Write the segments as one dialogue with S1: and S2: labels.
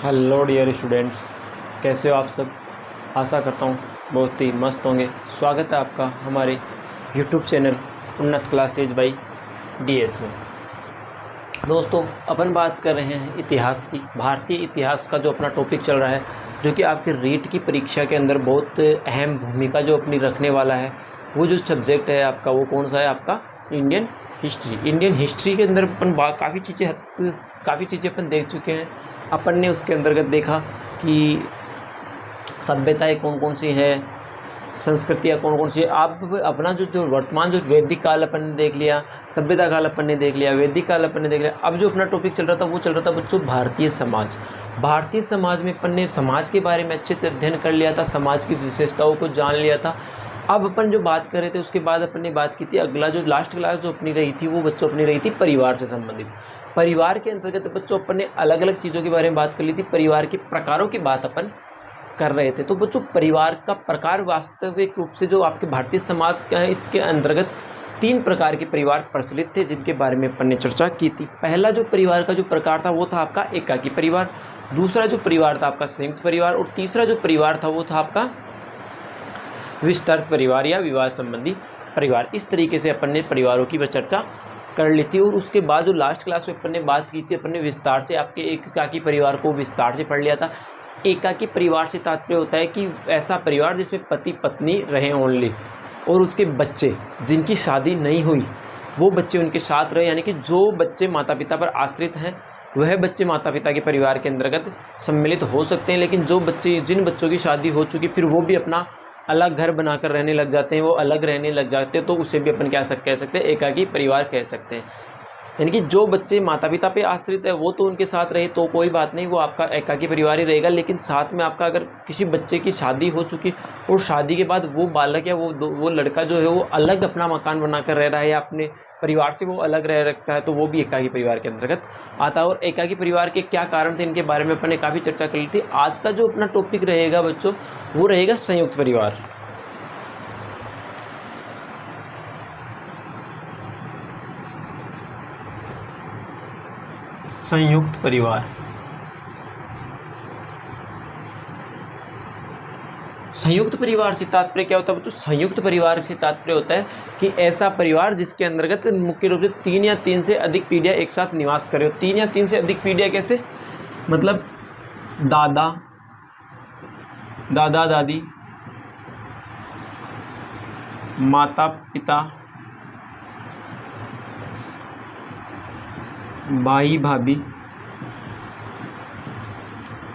S1: Hello dear students, कैसे हो आप सब। आशा करता हूँ बहुत ही मस्त होंगे। स्वागत है आपका हमारे यूट्यूब चैनल उन्नत क्लासेज बाई डीएस में। दोस्तों, अपन बात कर रहे हैं इतिहास की। भारतीय इतिहास का जो अपना टॉपिक चल रहा है, जो कि आपके रीट की परीक्षा के अंदर बहुत अहम भूमिका जो अपनी रखने वाला है, वो जो सब्जेक्ट है आपका वो कौन सा है? आपका इंडियन हिस्ट्री। इंडियन हिस्ट्री के अंदर अपन काफ़ी चीज़ें अपन देख चुके हैं। अपन ने उसके अंतर्गत देखा कि सभ्यताएं कौन कौन सी हैं, संस्कृतियाँ कौन कौन सी है। आप अपना जो वर्तमान जो वैदिक काल अपन ने देख लिया, सभ्यता काल अपन ने देख लिया, वैदिक काल अपन ने देख लिया। अब जो अपना टॉपिक चल रहा था वो चल रहा था बच्चों भारतीय समाज। भारतीय समाज में अपन ने समाज के बारे में अच्छे से अध्ययन कर लिया था, समाज की विशेषताओं को जान लिया था। अब अपन जो बात कर रहे थे उसके बाद अपन ने बात की थी, अगला जो लास्ट क्लास जो अपनी रही थी वो बच्चों अपनी रही थी परिवार से संबंधित। परिवार के अंतर्गत बच्चों अपन ने अलग अलग चीज़ों के बारे में बात कर ली थी, परिवार के प्रकारों की बात अपन कर रहे थे। तो बच्चों, परिवार का प्रकार वास्तविक रूप से जो आपके भारतीय समाज का है, इसके अंतर्गत 3 प्रकार के परिवार प्रचलित थे, जिनके बारे में अपन ने चर्चा की थी। पहला जो परिवार का जो प्रकार था वो था आपका एकाकी परिवार, दूसरा जो परिवार था आपका संयुक्त परिवार, और तीसरा जो परिवार था वो था आपका विस्तृत परिवार या विवाह संबंधी परिवार। इस तरीके से अपन ने परिवारों की चर्चा कर ली थी। और उसके बाद जो लास्ट क्लास में अपन ने बात की थी, अपन ने विस्तार से आपके एकाकी परिवार को विस्तार से पढ़ लिया था। एकाकी परिवार से तात्पर्य होता है कि ऐसा परिवार जिसमें पति पत्नी रहे ओनली, और उसके बच्चे जिनकी शादी नहीं हुई वो बच्चे उनके साथ रहे, यानी कि जो बच्चे माता पिता पर आश्रित हैं वह बच्चे माता पिता के परिवार के अंतर्गत सम्मिलित हो सकते हैं। लेकिन जिन बच्चों की शादी हो चुकी फिर वो भी अपना अलग घर बनाकर रहने लग जाते हैं, वो अलग रहने लग जाते हैं, तो उसे भी अपन कह सकते हैं एकाकी परिवार कह सकते हैं। यानी कि जो बच्चे माता पिता पे आश्रित है वो तो उनके साथ रहे तो कोई बात नहीं, वो आपका एकाकी परिवार ही रहेगा। लेकिन साथ में आपका अगर किसी बच्चे की शादी हो चुकी और शादी के बाद वो बालक या वो लड़का जो है वो अलग अपना मकान बनाकर रह रहा है या अपने परिवार से वो अलग रह रखा है, तो वो भी एकाकी परिवार के अंतर्गत आता है। और एकाकी परिवार के क्या कारण थे इनके बारे में अपन ने काफ़ी चर्चा कर ली थी। आज का जो अपना टॉपिक रहेगा बच्चों वो रहेगा संयुक्त परिवार। संयुक्त परिवार, संयुक्त परिवार से तात्पर्य क्या होता है बच्चों? संयुक्त परिवार से तात्पर्य होता है कि ऐसा परिवार जिसके अंतर्गत मुख्य रूप से 3 या 3 से अधिक पीढ़ियां एक साथ निवास करे। 3 या 3 से अधिक पीढ़ियां कैसे? मतलब दादा दादी, माता पिता, भाई भाभी,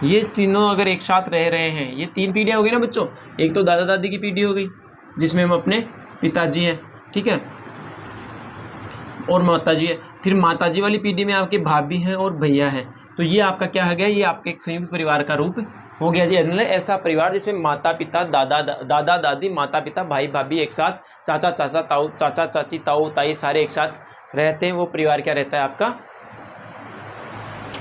S1: ये तीनों अगर एक साथ रह रहे हैं, ये 3 पीढ़ियाँ हो गई ना बच्चों। एक तो दादा दादी की पीढ़ी हो गई जिसमें हम अपने पिताजी हैं, ठीक है, और माताजी है। फिर माताजी वाली पीढ़ी में आपके भाभी हैं और भैया हैं। तो ये आपका क्या हो गया? ये आपके एक संयुक्त परिवार का रूप हो गया जी। मतलब ऐसा परिवार जिसमें माता पिता, दादा दादी, माता पिता, भाई भाभी एक साथ, चाचा चाची, ताऊ ताई सारे एक साथ रहते हैं, वो परिवार क्या रहता है? आपका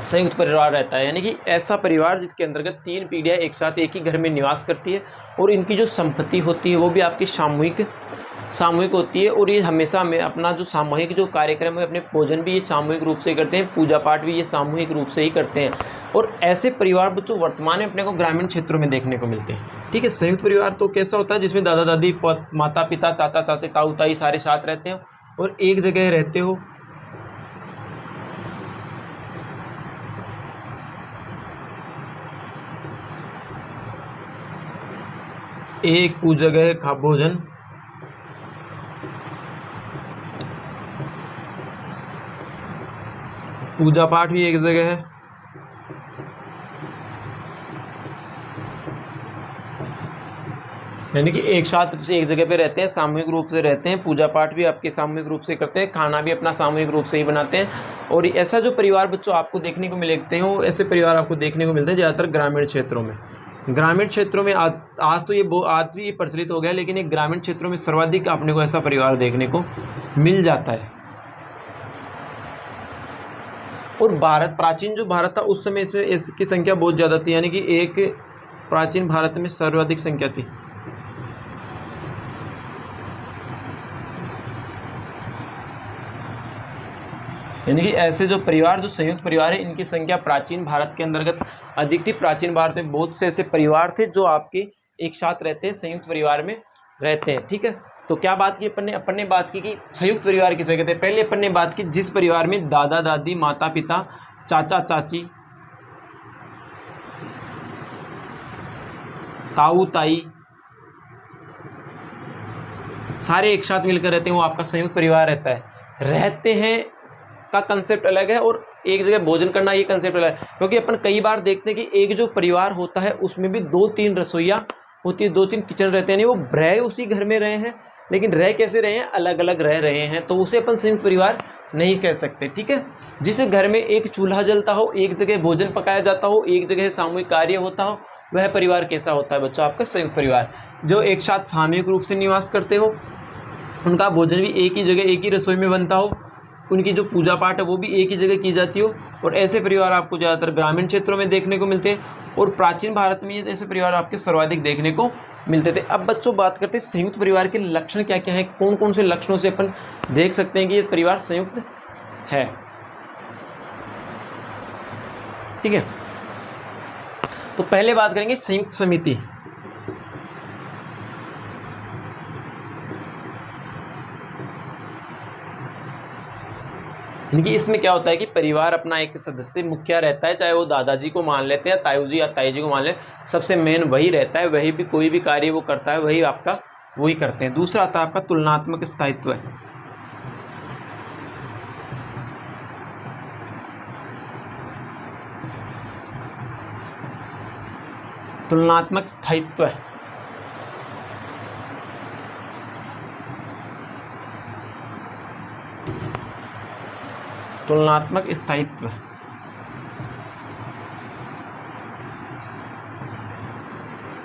S1: संयुक्त परिवार रहता है। यानी कि ऐसा परिवार जिसके अंतर्गत 3 पीढ़ियाँ एक साथ एक ही घर में निवास करती है, और इनकी जो संपत्ति होती है वो भी आपकी सामूहिक होती है। और ये हमेशा में अपना जो सामूहिक जो कार्यक्रम है, अपने भोजन भी ये सामूहिक रूप से करते हैं, पूजा पाठ भी ये सामूहिक रूप से ही करते हैं। और ऐसे परिवार बच्चों वर्तमान में अपने को ग्रामीण क्षेत्रों में देखने को मिलते हैं, ठीक है। संयुक्त परिवार तो कैसा होता है? जिसमें दादा दादी, माता पिता, चाचा चाची, ताऊ ताई सारे साथ रहते हैं और एक जगह रहते हो। एक जगह का भोजन, पूजा पाठ भी एक जगह है, यानी कि एक साथ से एक जगह पे रहते हैं, सामूहिक रूप से रहते हैं, पूजा पाठ भी आपके सामूहिक रूप से करते हैं, खाना भी अपना सामूहिक रूप से ही बनाते हैं। और ऐसा जो परिवार बच्चों आपको देखने को मिलते हो, ऐसे परिवार आपको देखने को मिलते हैं ज़्यादातर ग्रामीण क्षेत्रों में। ग्रामीण क्षेत्रों में आज तो ये आज भी ये प्रचलित हो गया, लेकिन एक ग्रामीण क्षेत्रों में सर्वाधिक आपने को ऐसा परिवार देखने को मिल जाता है। और प्राचीन जो भारत था उस समय इसमें इसकी संख्या बहुत ज़्यादा थी, यानी कि एक प्राचीन भारत में सर्वाधिक संख्या थी। यानी कि ऐसे जो परिवार, जो संयुक्त परिवार है, इनकी संख्या प्राचीन भारत के अंतर्गत अधिक थी। प्राचीन भारत में बहुत से ऐसे परिवार थे जो आपके एक साथ रहते हैं, संयुक्त परिवार में रहते हैं। ठीक है, तो क्या बात की अपन ने बात की कि संयुक्त परिवार किसे कहते हैं। पहले अपन ने बात की जिस परिवार में दादा दादी, माता पिता, चाचा चाची, ताऊ ताई सारे एक साथ मिलकर रहते हैं, वो आपका संयुक्त परिवार रहता है। रहते हैं का कंसेप्ट अलग है और एक जगह भोजन करना ये कंसेप्ट अलग है, क्योंकि अपन कई बार देखते हैं कि एक जो परिवार होता है उसमें भी 2-3 रसोइयाँ होती है, 2-3 किचन रहते हैं। नहीं, वो रह उसी घर में रहे हैं, लेकिन रह कैसे रहे हैं, अलग अलग रह रहे हैं, तो उसे अपन संयुक्त परिवार नहीं कह सकते। ठीक है, जिस घर में एक चूल्हा जलता हो, एक जगह भोजन पकाया जाता हो, एक जगह सामूहिक कार्य होता हो, वह परिवार कैसा होता है बच्चों, आपका संयुक्त परिवार। जो एक साथ सामूहिक रूप से निवास करते हो, उनका भोजन भी एक ही जगह, एक ही रसोई में बनता हो, उनकी जो पूजा पाठ है वो भी एक ही जगह की जाती हो, और ऐसे परिवार आपको ज़्यादातर ग्रामीण क्षेत्रों में देखने को मिलते हैं, और प्राचीन भारत में ये ऐसे परिवार आपके सर्वाधिक देखने को मिलते थे। अब बच्चों बात करते हैं संयुक्त परिवार के लक्षण क्या क्या हैं, कौन कौन से लक्षणों से अपन देख सकते हैं कि ये परिवार संयुक्त है। ठीक है, तो पहले बात करेंगे संयुक्त समिति। यानी इसमें क्या होता है कि परिवार अपना एक सदस्य मुखिया रहता है, चाहे वो दादाजी को मान लेते हैं, ताऊ जी या ताई जी को मान ले, सबसे मेन वही रहता है, वही भी कोई भी कार्य वो करता है वही आपका वही करते हैं। दूसरा आता है आपका तुलनात्मक स्थायित्व। तुलनात्मक स्थायित्व तुलनात्मक स्थायित्व।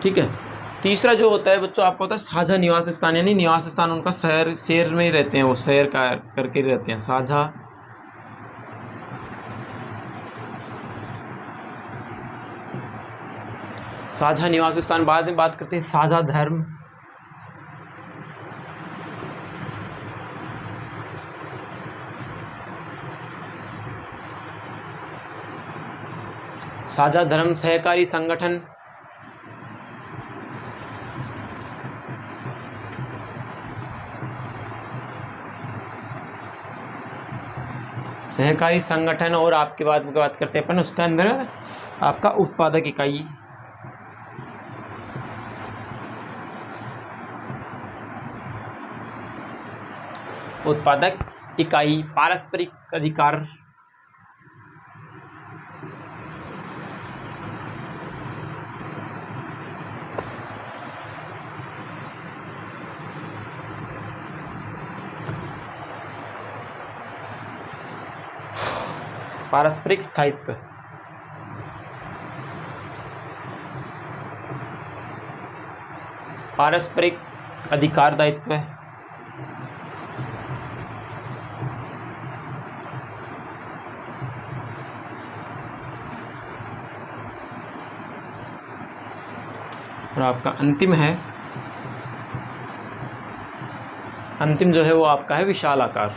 S1: ठीक है, तीसरा जो होता है बच्चों आपको होता है साझा निवास स्थान, यानी निवास स्थान उनका शहर में ही रहते हैं, वो शहर का करके रहते हैं। साझा निवास स्थान। बाद में बात करते हैं साझा धर्म। साझा धर्म, सहकारी संगठन, सहकारी संगठन। और आपके बाद बात करते हैं अपन उसके अंदर आपका उत्पादक इकाई। उत्पादक इकाई, पारस्परिक अधिकार, पारस्परिक स्थायित्व, पारस्परिक अधिकार दायित्व है। और आपका अंतिम है, अंतिम जो है वो आपका है विशाल आकार।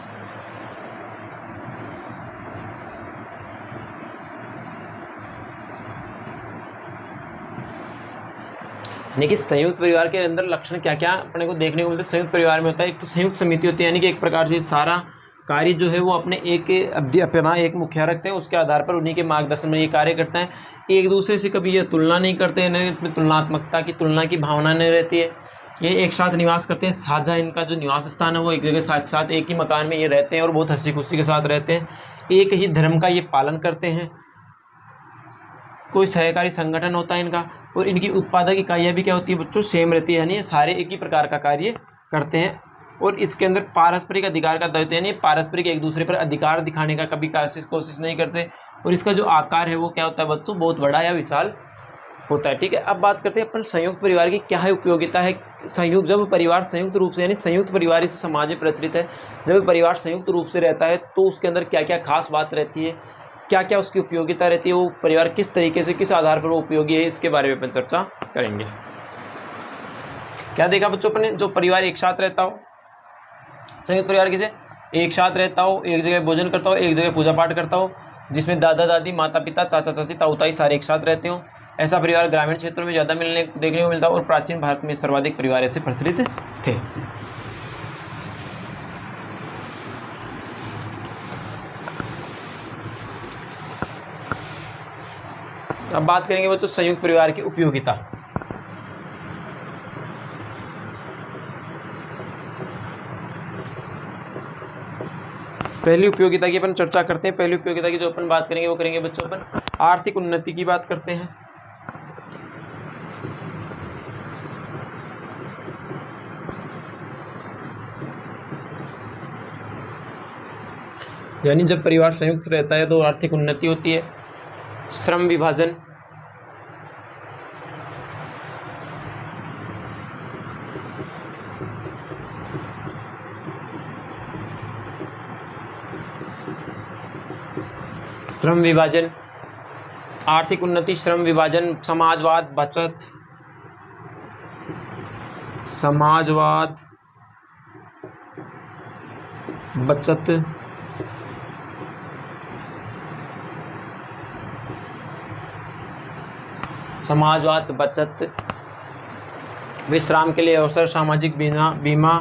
S1: यानी कि संयुक्त परिवार के अंदर लक्षण क्या क्या अपने को देखने को मिलते हैं। संयुक्त परिवार में होता है एक तो संयुक्त समिति होती है, यानी कि एक प्रकार से सारा कार्य जो है वो अपने अपना एक मुखिया रखते हैं, उसके आधार पर उन्हीं के मार्गदर्शन में ये कार्य करते हैं। एक दूसरे से कभी ये तुलना नहीं करते हैं, तुलनात्मकता की तुलना की भावना नहीं रहती है। ये एक साथ निवास करते हैं, साझा इनका जो निवास स्थान है वो एक जगह साथ एक ही मकान में ये रहते हैं और बहुत हंसी खुशी के साथ रहते हैं। एक ही धर्म का ये पालन करते हैं। कोई सहकारी संगठन होता है इनका, और इनकी उत्पादक इकाइयाँ भी क्या होती है बच्चों, सेम रहती है, यानी सारे एक ही प्रकार का कार्य करते हैं। और इसके अंदर पारस्परिक अधिकार का दायित्व, यानी पारस्परिक एक दूसरे पर अधिकार दिखाने का कभी कोशिश नहीं करते। और इसका जो आकार है वो क्या होता है बच्चों, बहुत बड़ा या विशाल होता है। ठीक है, अब बात करते हैं अपन संयुक्त परिवार की क्या है उपयोगिता है। संयुक्त, जब परिवार संयुक्त रूप से, यानी संयुक्त परिवार इस समाज में प्रचलित है, जब परिवार संयुक्त रूप से रहता है तो उसके अंदर क्या क्या खास बात रहती है, क्या क्या उसकी उपयोगिता रहती है, वो परिवार किस तरीके से किस आधार पर वो उपयोगी है, इसके बारे में अपन चर्चा करेंगे। क्या देखा बच्चों अपने, जो परिवार एक साथ रहता हो, संयुक्त परिवार किसे, एक साथ रहता हो, एक जगह भोजन करता हो, एक जगह पूजा पाठ करता हो, जिसमें दादा दादी, माता पिता, चाचा चाची, ताऊ ताई सारे एक साथ रहते हो। ऐसा परिवार ग्रामीण क्षेत्रों में ज़्यादा देखने को मिलता है और प्राचीन भारत में सर्वाधिक परिवार ऐसे प्रचलित थे। अब बात करेंगे बच्चों संयुक्त परिवार की उपयोगिता। पहली उपयोगिता की अपन चर्चा करते हैं। पहली उपयोगिता की जो अपन बात करेंगे वो करेंगे बच्चों अपन आर्थिक उन्नति की बात करते हैं। यानी जब परिवार संयुक्त रहता है तो आर्थिक उन्नति होती है। श्रम विभाजन, श्रम विभाजन, आर्थिक उन्नति, श्रम विभाजन, समाजवाद, बचत, समाजवाद, बचत, समाजवाद, बचत, विश्राम के लिए अवसर, सामाजिक बीमा,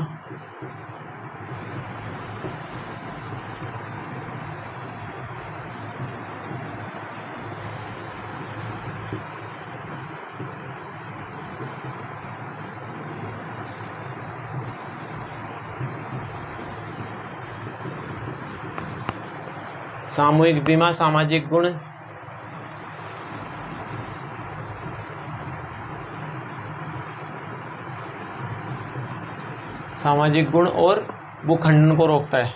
S1: सामूहिक बीमा, सामाजिक गुण, सामाजिक गुण और भूखंडन को रोकता है।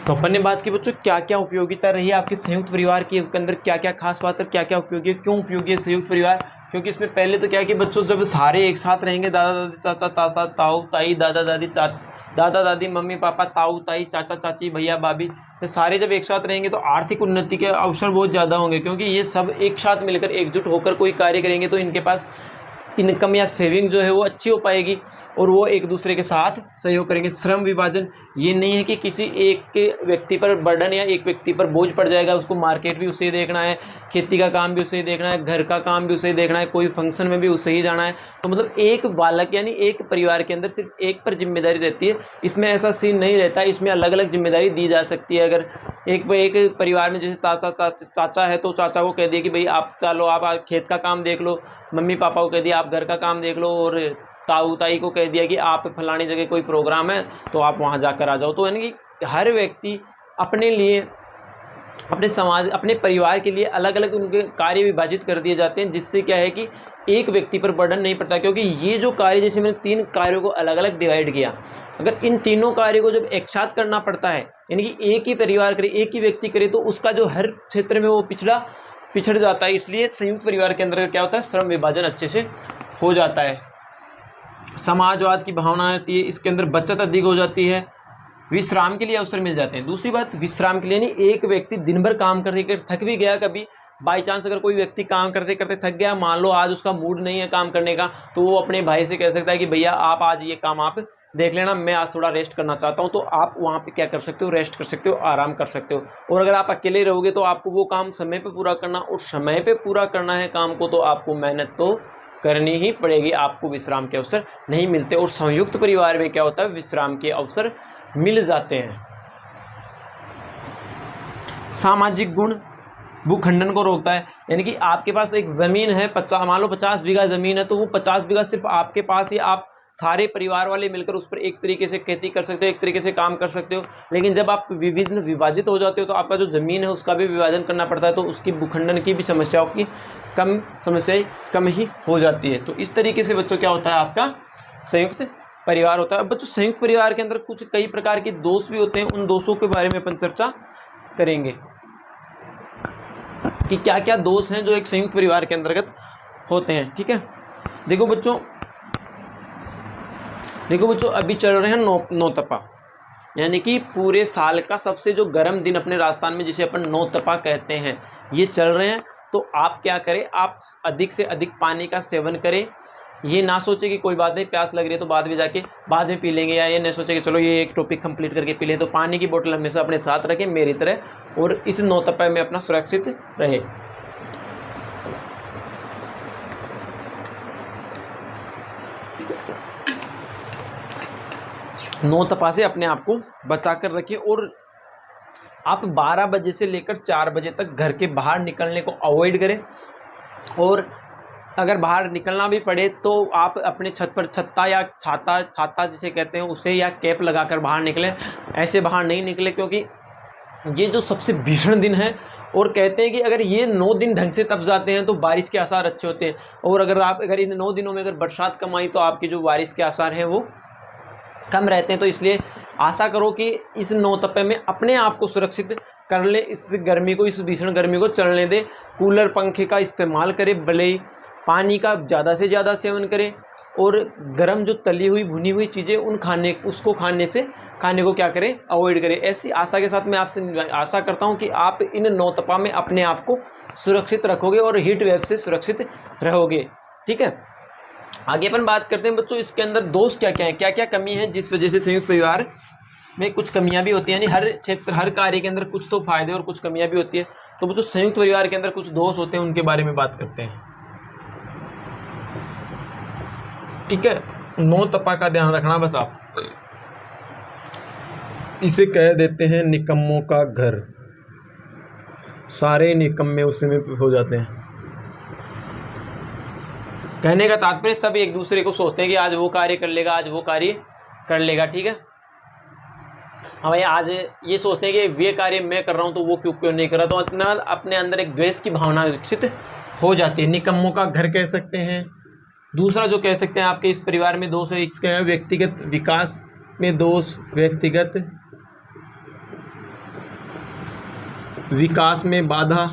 S1: तो अपन ने बात की बच्चों क्या क्या उपयोगिता रही है आपके संयुक्त परिवार के अंदर, क्या क्या खास बात है, क्या क्या उपयोगी है, क्यों उपयोगी है संयुक्त परिवार। क्योंकि इसमें पहले तो क्या है कि बच्चों जब सारे एक साथ रहेंगे, दादा दादी, चाचा ताता, ताऊ ताई, दादा दादी, दादा दादी, मम्मी पापा, ताऊ ताई, चाचा चाची, भैया भाभी, ये सारे जब एक साथ रहेंगे तो आर्थिक उन्नति के अवसर बहुत ज़्यादा होंगे। क्योंकि ये सब एक साथ मिलकर एकजुट होकर कोई कार्य करेंगे तो इनके पास इनकम या सेविंग जो है वो अच्छी हो पाएगी और वो एक दूसरे के साथ सहयोग करेंगे। श्रम विभाजन, ये नहीं है कि किसी एक के व्यक्ति पर बर्डन या एक व्यक्ति पर बोझ पड़ जाएगा, उसको मार्केट भी उसे ही देखना है, खेती का काम भी उसे ही देखना है, घर का काम भी उसे ही देखना है, कोई फंक्शन में भी उसे ही जाना है। तो मतलब एक बालक यानी एक परिवार के अंदर सिर्फ एक पर जिम्मेदारी रहती है। इसमें ऐसा सीन नहीं रहता, इसमें अलग अलग जिम्मेदारी दी जा सकती है। अगर एक परिवार में जैसे चाचा है तो चाचा को कह दिया कि भाई आप चलो आप खेत का काम देख लो, मम्मी पापा को कह दिया आप घर का काम देख लो, और ताऊ ताई को कह दिया कि आप फलानी जगह कोई प्रोग्राम है तो आप वहाँ जाकर आ जाओ। तो यानी कि हर व्यक्ति अपने लिए, अपने समाज, अपने परिवार के लिए अलग अलग उनके कार्य विभाजित कर दिए जाते हैं, जिससे क्या है कि एक व्यक्ति पर बर्डन नहीं पड़ता। क्योंकि ये जो कार्य, जैसे मैंने 3 कार्यों को अलग अलग डिवाइड किया, अगर इन तीनों कार्यों को जब एक साथ करना पड़ता है, यानी कि एक ही परिवार करे, एक ही व्यक्ति करे, तो उसका जो हर क्षेत्र में वो पिछड़ जाता है। इसलिए संयुक्त परिवार के अंदर क्या होता है, श्रम विभाजन अच्छे से हो जाता है। समाजवाद की भावना आती है, इसके अंदर बचत अधिक हो जाती है, विश्राम के लिए अवसर मिल जाते हैं। दूसरी बात, विश्राम के लिए नहीं, एक व्यक्ति दिन भर काम करते थक भी गया, कभी बाई चांस अगर कोई व्यक्ति काम करते करते थक गया, मान लो आज उसका मूड नहीं है काम करने का, तो वो अपने भाई से कह सकता है कि भैया आप आज ये काम आप देख लेना, मैं आज थोड़ा रेस्ट करना चाहता हूँ। तो आप वहाँ पे क्या कर सकते हो, रेस्ट कर सकते हो, आराम कर सकते हो। और अगर आप अकेले रहोगे तो आपको वो काम समय पे पूरा करना, और समय पे पूरा करना है काम को तो आपको मेहनत तो करनी ही पड़ेगी, आपको विश्राम के अवसर नहीं मिलते। और संयुक्त परिवार में क्या होता है, विश्राम के अवसर मिल जाते हैं। सामाजिक गुण भूखंडन को रोकता है, यानी कि आपके पास एक ज़मीन है, मान लो 50 बीघा ज़मीन है, तो वो 50 बीघा सिर्फ आपके पास ही, आप सारे परिवार वाले मिलकर उस पर एक तरीके से खेती कर सकते हो, एक तरीके से काम कर सकते हो। लेकिन जब आप विभाजित हो जाते हो तो आपका जो ज़मीन है उसका भी विभाजन करना पड़ता है, तो उसकी भूखंडन की भी समस्याएं कम ही हो जाती है। तो इस तरीके से बच्चों क्या होता है, आपका संयुक्त परिवार होता है। अब बच्चों संयुक्त परिवार के अंदर कुछ कई प्रकार के दोष भी होते हैं, उन दोषों के बारे में अपन चर्चा करेंगे कि क्या क्या दोष हैं जो एक संयुक्त परिवार के अंतर्गत होते हैं। ठीक है, देखो बच्चों अभी चल रहे हैं नौतपा। यानी कि पूरे साल का सबसे जो गर्म दिन अपने राजस्थान में जिसे अपन नौतपा कहते हैं ये चल रहे हैं। तो आप क्या करें, आप अधिक से अधिक पानी का सेवन करें। ये ना सोचे कि कोई बात नहीं प्यास लग रही है तो बाद में पी लेंगे, या ये नहीं सोचे कि चलो ये एक टॉपिक कंप्लीट करके पी लें। तो पानी की बोतल हमेशा अपने साथ रखें मेरी तरह, और इस नौतपा में अपना सुरक्षित रहे। नौतपा से अपने आप को बचा कर रखिए। और आप 12 बजे से लेकर 4 बजे तक घर के बाहर निकलने को अवॉइड करें। और अगर बाहर निकलना भी पड़े तो आप अपने छत पर छत्ता या छाता जिसे कहते हैं उसे या कैप लगाकर बाहर निकलें। ऐसे बाहर नहीं निकले, क्योंकि ये जो सबसे भीषण दिन है। और कहते हैं कि अगर ये 9 दिन ढंग से तप जाते हैं तो बारिश के आसार अच्छे होते हैं। और अगर इन 9 दिनों में अगर बरसात कम आई तो आपकी जो बारिश के आसार हैं वो कम रहते हैं। तो इसलिए आशा करो कि इस नौतपे में अपने आप को सुरक्षित कर ले, इस गर्मी को, इस भीषण गर्मी को चलने दे। कूलर पंखे का इस्तेमाल करें, भले ही पानी का ज़्यादा से ज़्यादा सेवन करें। और गर्म जो तली हुई भुनी हुई चीज़ें उसको खाने को क्या करें, अवॉइड करें। ऐसी आशा के साथ मैं आपसे आशा करता हूं कि आप इन नौतपा में अपने आप को सुरक्षित रखोगे और हीट वेव से सुरक्षित रहोगे। ठीक है, आगे अपन बात करते हैं बच्चों इसके अंदर दोष क्या क्या है, क्या क्या कमी है जिस वजह से संयुक्त परिवार में कुछ कमियां भी होती हैं। यानी हर क्षेत्र हर कार्य के अंदर कुछ तो फायदे और कुछ कमियां भी होती है। तो बच्चों संयुक्त परिवार के अंदर कुछ दोष होते हैं, उनके बारे में बात करते हैं। ठीक है, नौतपा का ध्यान रखना बस आप। इसे कह देते हैं निकम्मों का घर, सारे निकम्मे उसमें हो जाते हैं। कहने का तात्पर्य सब एक दूसरे को सोचते हैं कि आज वो कार्य कर लेगा, आज वो कार्य कर लेगा। ठीक है, हाँ भाई, आज ये सोचते हैं कि ये कार्य मैं कर रहा हूँ तो वो क्यों नहीं कर रहा। तो इतना अपने अंदर एक द्वेष की भावना विकसित हो जाती है। निकम्मों का घर कह सकते हैं। दूसरा जो कह सकते हैं आपके इस परिवार में दोष है, इसका व्यक्तिगत विकास में दोष, व्यक्तिगत विकास में बाधा।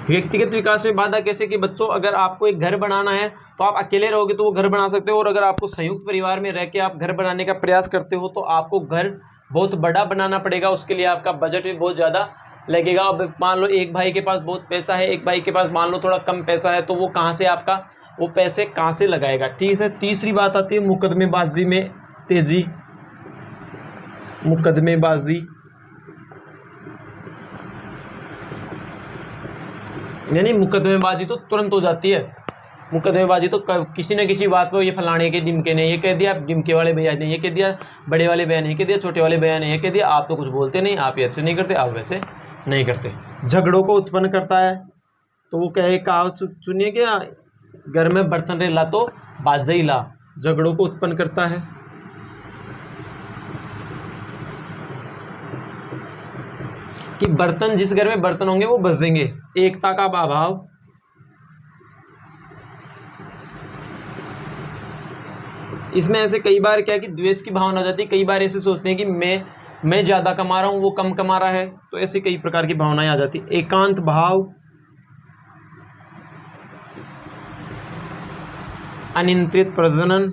S1: व्यक्तिगत विकास में बाधा कैसे कि बच्चों अगर आपको एक घर बनाना है तो आप अकेले रहोगे तो वो घर बना सकते हो। और अगर आपको संयुक्त परिवार में रह के आप घर बनाने का प्रयास करते हो तो आपको घर बहुत बड़ा बनाना पड़ेगा। उसके लिए आपका बजट भी बहुत ज़्यादा लगेगा। अब मान लो एक भाई के पास बहुत पैसा है, एक भाई के पास मान लो थोड़ा कम पैसा है, तो वो कहाँ से आपका वो पैसे कहाँ से लगाएगा। ठीक है, तीसरी बात आती है मुकदमेबाजी में तेजी। मुकदमेबाजी यानी मुकदमेबाजी तो तुरंत हो जाती है। मुकदमेबाजी तो किसी न किसी बात पर, ये फलाने के डिमके ने ये कह दिया, डिमके वाले भैया ने ये कह दिया, बड़े वाले भैया ने ये कह दिया, छोटे वाले भैया ने ये कह दिया। आप तो कुछ बोलते नहीं, आप ऐसे नहीं करते, आप वैसे नहीं करते। झगड़ों को उत्पन्न करता है। तो वो कहे कहावत सुनिए क्या, घर में बर्तन रे ला तो बाजई ला। झगड़ों को उत्पन्न करता है। कि बर्तन, जिस घर में बर्तन होंगे वो बजेंगे। एकता का अभाव। इसमें ऐसे कई बार क्या है कि द्वेष की भावना हो जाती है। कई बार ऐसे सोचते हैं कि मैं ज्यादा कमा रहा हूं, वो कम कमा रहा है। तो ऐसे कई प्रकार की भावनाएं आ जाती है। एकांत भाव, अनियंत्रित प्रजनन,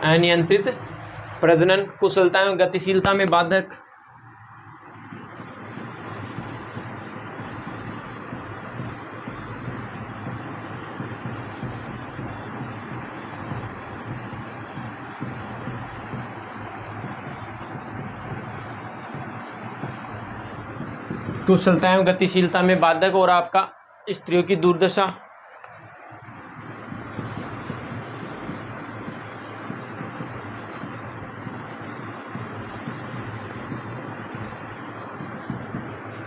S1: अनियंत्रित प्रजनन, कुशलता एवं गतिशीलता में बाधक। कुशलता एवं गतिशीलता में बाधक। और आपका स्त्रियों की दुर्दशा।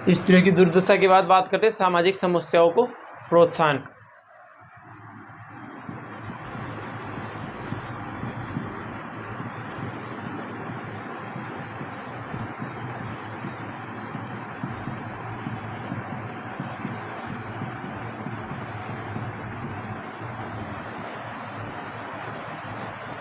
S1: स्त्रियों की दुर्दशा के बाद बात करते हैं सामाजिक समस्याओं को प्रोत्साहन।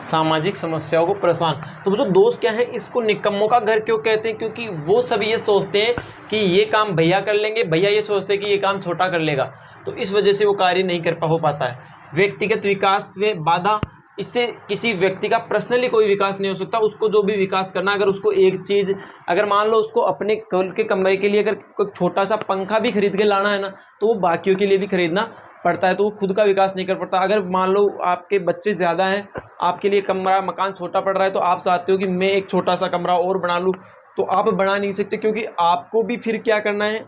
S1: सामाजिक समस्याओं को परेशान। तो बच्चों दोस्त क्या है, इसको निकम्मों का घर क्यों कहते हैं? क्योंकि वो सब ये सोचते हैं कि ये काम भैया कर लेंगे, भैया ये सोचते हैं कि ये काम छोटा कर लेगा, तो इस वजह से वो कार्य नहीं हो पाता है। व्यक्तिगत विकास में बाधा, इससे किसी व्यक्ति का पर्सनली कोई विकास नहीं हो सकता। उसको जो भी विकास करना, अगर उसको एक चीज़, अगर मान लो उसको अपने कल के कमरे के लिए अगर कोई छोटा सा पंखा भी खरीद के लाना है ना, तो वो बाकियों के लिए भी खरीदना पड़ता है, तो वो खुद का विकास नहीं कर पाता। अगर मान लो आपके बच्चे ज़्यादा हैं, आपके लिए कमरा मकान छोटा पड़ रहा है, तो आप चाहते हो कि मैं एक छोटा सा कमरा और बना लूँ, तो आप बना नहीं सकते, क्योंकि आपको भी फिर क्या करना है,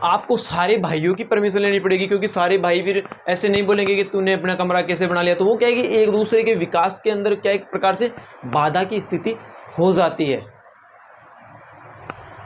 S1: आपको सारे भाइयों की परमिशन लेनी पड़ेगी, क्योंकि सारे भाई फिर ऐसे नहीं बोलेंगे कि तूने अपना कमरा कैसे बना लिया। तो वो क्या है कि एक दूसरे के विकास के अंदर क्या एक प्रकार से बाधा की स्थिति हो जाती है।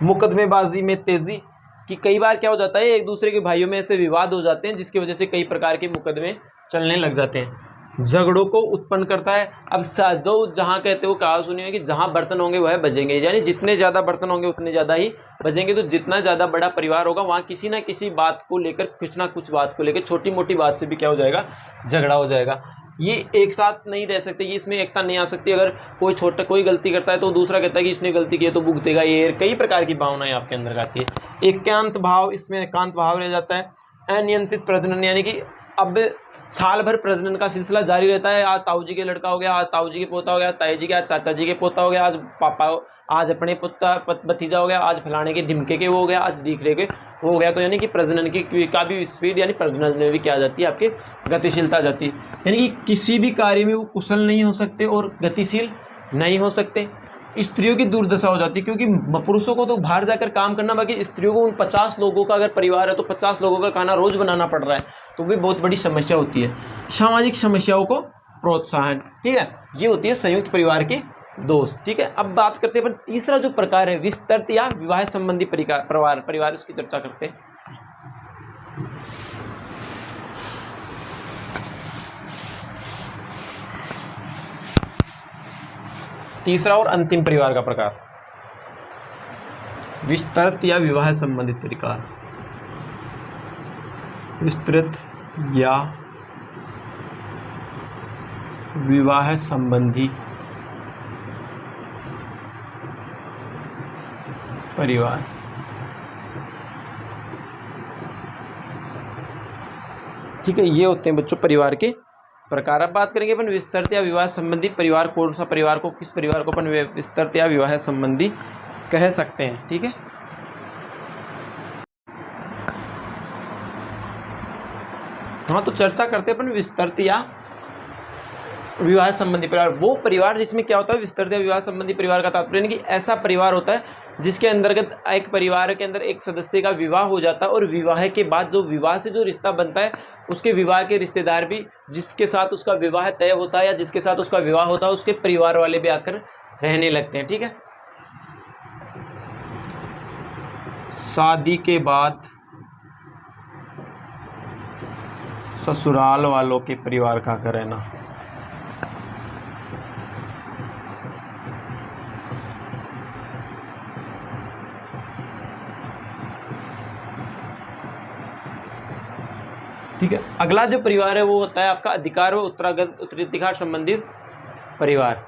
S1: मुकदमेबाजी में तेजी, कि कई बार क्या हो जाता है, एक दूसरे के भाइयों में ऐसे विवाद हो जाते हैं जिसकी वजह से कई प्रकार के मुकदमे चलने लग जाते हैं। झगड़ों को उत्पन्न करता है। अब दो जहाँ कहते हो कहा सुनी है कि जहाँ बर्तन होंगे वह बजेंगे, यानी जितने ज़्यादा बर्तन होंगे उतने ज़्यादा ही बजेंगे। तो जितना ज़्यादा बड़ा परिवार होगा वहाँ किसी ना किसी बात को लेकर, कुछ ना कुछ बात को लेकर, छोटी मोटी बात से भी क्या हो जाएगा, झगड़ा हो जाएगा। ये एक साथ नहीं रह सकते, ये इसमें एकता नहीं आ सकती। अगर कोई गलती करता है तो दूसरा कहता है कि इसने गलती की है तो भुगतेगा, ये कई प्रकार की भावनाएं आपके अंदर आती है। एकांत भाव, इसमें एकांत भाव रह जाता है। अनियंत्रित प्रजनन, यानी कि अब साल भर प्रजनन का सिलसिला जारी रहता है। आज ताऊ जी के लड़का हो गया, आज ताऊ जी के पोता हो गया, ताई जी के, आज चाचा जी के पोता हो गया, आज पापा, आज अपने भतीजा हो गया, आज फलाने के ढिमके के वो हो गया, आज ढीकरे के वो हो गया। तो यानी कि प्रजनन की का भी स्पीड, यानी प्रजनन में भी क्या आ जाती है, आपके गतिशीलता आ जाती है। यानी कि किसी भी कार्य में वो कुशल नहीं हो सकते और गतिशील नहीं हो सकते। स्त्रियों की दुर्दशा हो जाती है, क्योंकि पुरुषों को तो बाहर जाकर काम करना, बाकी स्त्रियों को उन 50 लोगों का अगर परिवार है तो 50 लोगों का खाना रोज बनाना पड़ रहा है, तो भी बहुत बड़ी समस्या होती है। सामाजिक समस्याओं को प्रोत्साहन, ठीक है, ये होती है संयुक्त परिवार के दोष। ठीक है, अब बात करते हैं अपन तीसरा जो प्रकार है, विस्तृत या विवाह संबंधी परिवार, उसकी चर्चा करते हैं। तीसरा और अंतिम परिवार का प्रकार, विस्तृत या विवाह संबंधित परिवार। विस्तृत या विवाह संबंधी परिवार। ठीक है, ये होते हैं बच्चों परिवार के प्रकार। अब बात करेंगे अपन विस्तृत या विवाह संबंधी परिवार, कौन सा परिवार को, किस परिवार को अपन विस्तृत या विवाह संबंधी कह सकते हैं। ठीक है, हाँ, तो चर्चा करते हैं अपन विस्तृत या विवाह संबंधी परिवार। वो परिवार जिसमें क्या होता है, विस्तृत या विवाह संबंधी परिवार का तात्पर्य कि ऐसा परिवार होता है जिसके अंतर्गत एक परिवार के अंदर एक सदस्य का विवाह हो जाता है, और विवाह के बाद जो विवाह से जो रिश्ता बनता है, उसके विवाह के रिश्तेदार भी, जिसके साथ उसका विवाह तय होता है या जिसके साथ उसका विवाह होता है, उसके परिवार वाले भी आकर रहने लगते हैं। ठीक है, शादी के बाद ससुराल वालों के परिवार का आकर रहना। ठीक है, अगला जो परिवार है वो होता है आपका अधिकार व उत्तराधिकार संबंधित परिवार।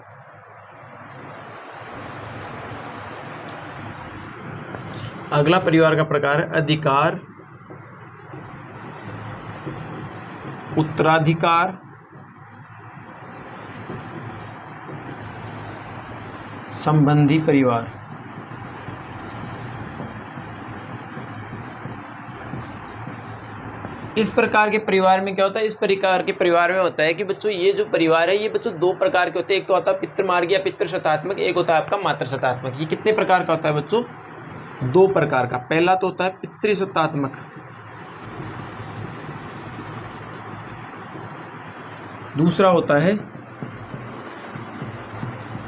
S1: अगला परिवार का प्रकार है अधिकार उत्तराधिकार संबंधी परिवार। इस प्रकार के परिवार में क्या होता है, इस प्रकार के परिवार में होता है कि बच्चों ये जो परिवार है ये बच्चों दो प्रकार के होते हैं। एक तो होता है पितृमार्ग या पितृशतात्मक, एक होता है आपका मातृशतात्मक। ये कितने प्रकार का होता है बच्चों, दो प्रकार का। पहला तो होता है पितृशतात्मक, दूसरा होता है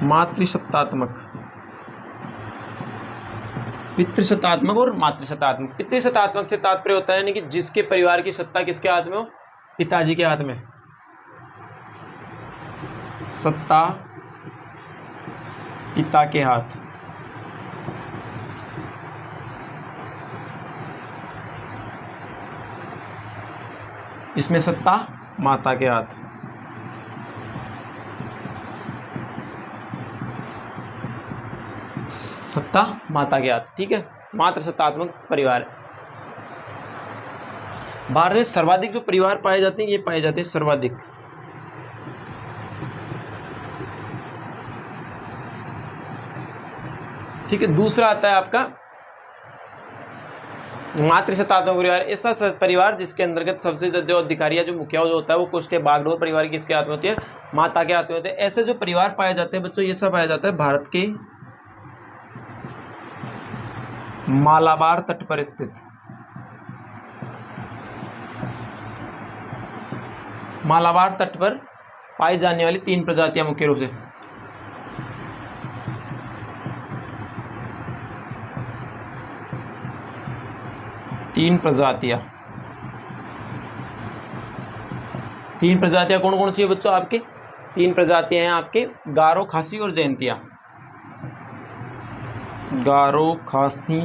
S1: मातृसत्तात्मक। पितृसत्तात्मक और मातृसत्तात्मक। पितृसत्तात्मक से तात्पर्य होता है यानी कि जिसके परिवार की सत्ता किसके हाथ में हो, पिताजी के हाथ में। सत्ता पिता के हाथ। इसमें सत्ता माता के हाथ। सत्ता माता के हाथ, ठीक है, मात्र सत्तात्मक परिवार है। भारत में सर्वाधिक जो परिवार पाए जाते हैं ये पाए जाते हैं सर्वाधिक, ठीक है। दूसरा आता है आपका मातृसत्तात्मक परिवार, ऐसा परिवार जिसके अंतर्गत सबसे जो अधिकारी जो मुखिया जो होता है वो कुछ के बागडोर परिवार किसके हाथ में होती है, माता के हाथ में होते हैं। ऐसे जो परिवार पाए जाते हैं बच्चों ये सब पाया जाता है भारत के मालाबार तट पर स्थित, मालाबार तट पर पाई जाने वाली 3 प्रजातियां मुख्य रूप से, तीन प्रजातियां कौन कौन सी है बच्चों आपके, 3 प्रजातियां हैं आपके, गारो, खासी और जयंतिया, गारो, खासी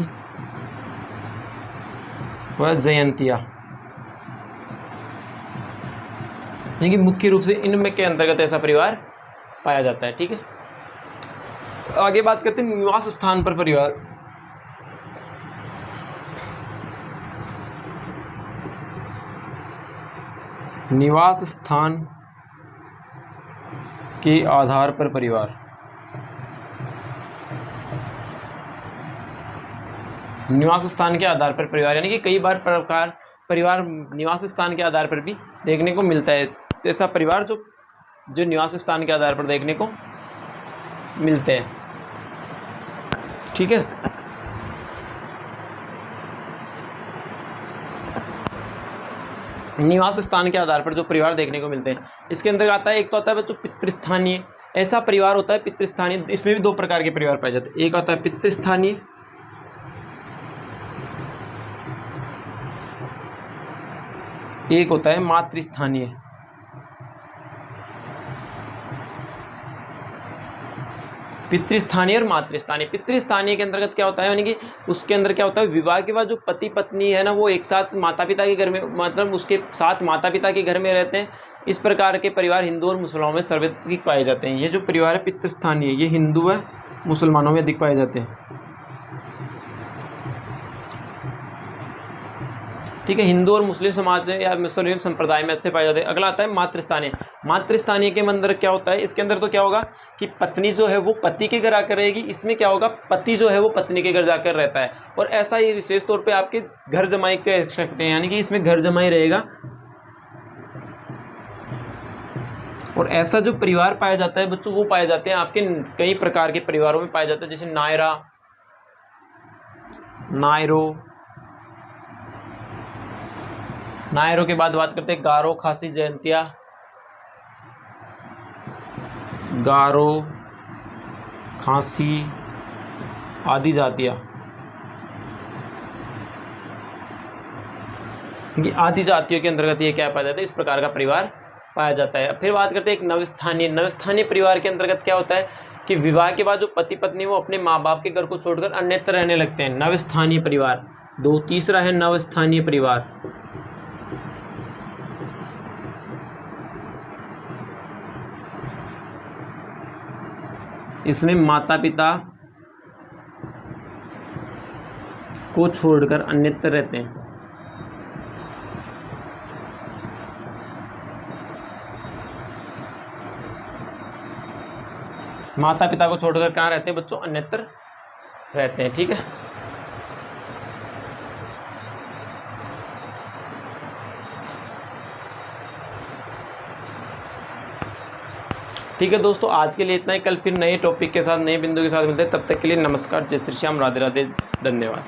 S1: व जयंतिया, यानी कि मुख्य रूप से इनमें के अंतर्गत ऐसा परिवार पाया जाता है, ठीक है। आगे बात करते हैं निवास स्थान पर परिवार। निवास स्थान के आधार पर परिवार, निवास स्थान के आधार पर परिवार, यानी कि कई बार प्रकार परिवार निवास स्थान के आधार पर भी देखने को मिलता है। ऐसा परिवार जो निवास स्थान के आधार पर देखने को मिलते हैं, ठीक है। निवास स्थान के आधार पर जो परिवार देखने को मिलते हैं इसके अंदर आता है, एक तो आता है बच्चों पितृस्थानीय, ऐसा परिवार होता है पितृस्थानीय, इसमें भी 2 प्रकार के परिवार पाए जाते हैं, एक आता है पितृस्थानीय, एक होता है मातृस्थानीय। पितृस्थानीय और मातृस्थानीय, पितृस्थानीय के अंतर्गत क्या होता है, यानी कि उसके अंदर क्या होता है, विवाह के बाद जो पति पत्नी है ना वो एक साथ माता पिता के घर में, मतलब उसके साथ माता पिता के घर में रहते हैं। इस प्रकार के परिवार हिंदू और मुसलमानों में सर्वाधिक पाए जाते हैं। ये जो परिवार है पितृस्थानीय ये हिंदू व मुसलमानों में अधिक पाए जाते हैं, ठीक है। हिंदू और मुस्लिम समाज में या मुस्लिम संप्रदाय में अच्छे पाए जाते हैं। अगला आता है मातृस्थानीय। मातृस्थानीय के अंदर क्या होता है, इसके अंदर तो क्या होगा कि पत्नी जो है वो पति के घर आकर रहेगी, इसमें क्या होगा पति जो है वो पत्नी के घर जाकर रहता है। और ऐसा ही विशेष तौर पे आपके घर जमाई कह सकते हैं, यानी कि इसमें घर जमाई रहेगा। और ऐसा जो परिवार पाया जाता है बच्चों वो पाए जाते हैं आपके कई प्रकार के परिवारों में पाए जाते हैं, जैसे नायरा, नायरों के बाद बात करते हैं गारो, खासी, जयंतिया, गारो, खासी आदि जातियाँ, क्योंकि आदि जातियों के अंतर्गत ये क्या पाया जाता है, इस प्रकार का परिवार पाया जाता है। फिर बात करते हैं एक नवस्थानीय। नवस्थानीय परिवार के अंतर्गत क्या होता है कि विवाह के बाद जो पति पत्नी वो अपने माँ बाप के घर को छोड़कर अन्यत्र रहने लगते हैं, नवस्थानीय परिवार। तीसरा है नवस्थानीय परिवार। इसमें माता पिता को छोड़कर अन्यत्र रहते हैं। माता पिता को छोड़कर कहाँ रहते हैं बच्चों, अन्यत्र रहते हैं, ठीक है। ठीक है दोस्तों, आज के लिए इतना ही। कल फिर नए टॉपिक के साथ, नए बिंदु के साथ मिलते हैं। तब तक के लिए नमस्कार, जय श्री श्याम, राधे राधे, धन्यवाद।